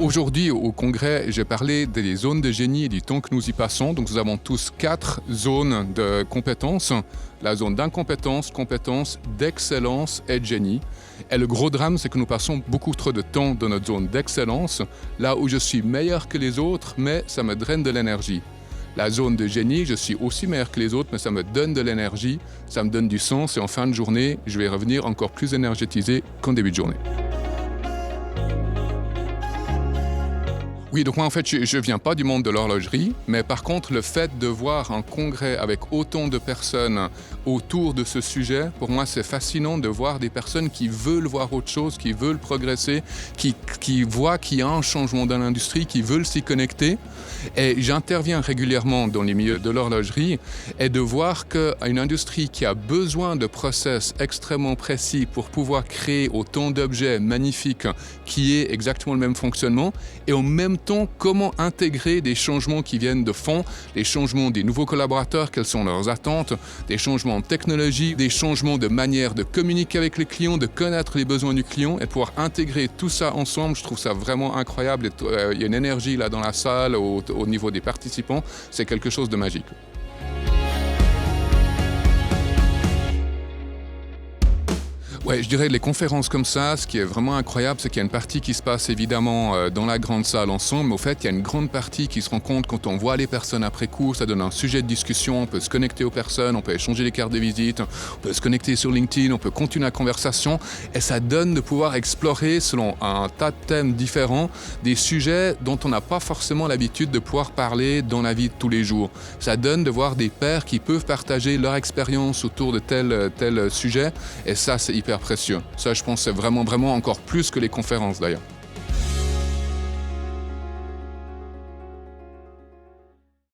Aujourd'hui, au congrès, j'ai parlé des zones de génie et du temps que nous y passons. Donc, nous avons tous 4 zones de compétences. La zone d'incompétence, compétence, d'excellence et de génie. Et le gros drame, c'est que nous passons beaucoup trop de temps dans notre zone d'excellence, là où je suis meilleur que les autres, mais ça me draine de l'énergie. La zone de génie, je suis aussi meilleur que les autres, mais ça me donne de l'énergie, ça me donne du sens et en fin de journée, je vais revenir encore plus énergétisé qu'en début de journée. Oui, donc moi en fait, je viens pas du monde de l'horlogerie, mais par contre, le fait de voir un congrès avec autant de personnes autour de ce sujet, pour moi, c'est fascinant de voir des personnes qui veulent voir autre chose, qui veulent progresser, qui voient qu'il y a un changement dans l'industrie, qui veulent s'y connecter. Et j'interviens régulièrement dans les milieux de l'horlogerie et de voir qu'une industrie qui a besoin de process extrêmement précis pour pouvoir créer autant d'objets magnifiques qui aient exactement le même fonctionnement et en même temps, comment intégrer des changements qui viennent de fond, les changements des nouveaux collaborateurs, quelles sont leurs attentes, des changements de technologie, des changements de manière de communiquer avec les clients, de connaître les besoins du client et pouvoir intégrer tout ça ensemble. Je trouve ça vraiment incroyable. Il y a une énergie là dans la salle, au niveau des participants. C'est quelque chose de magique. Ouais, je dirais les conférences comme ça, ce qui est vraiment incroyable, c'est qu'il y a une partie qui se passe évidemment dans la grande salle ensemble, mais au fait, il y a une grande partie qui se rend compte quand on voit les personnes après coup, ça donne un sujet de discussion, on peut se connecter aux personnes, on peut échanger les cartes de visite, on peut se connecter sur LinkedIn, on peut continuer la conversation, et ça donne de pouvoir explorer selon un tas de thèmes différents des sujets dont on n'a pas forcément l'habitude de pouvoir parler dans la vie de tous les jours. Ça donne de voir des pairs qui peuvent partager leur expérience autour de tel sujet, et ça, c'est hyper précieux. Ça, je pense, c'est vraiment encore plus que les conférences d'ailleurs.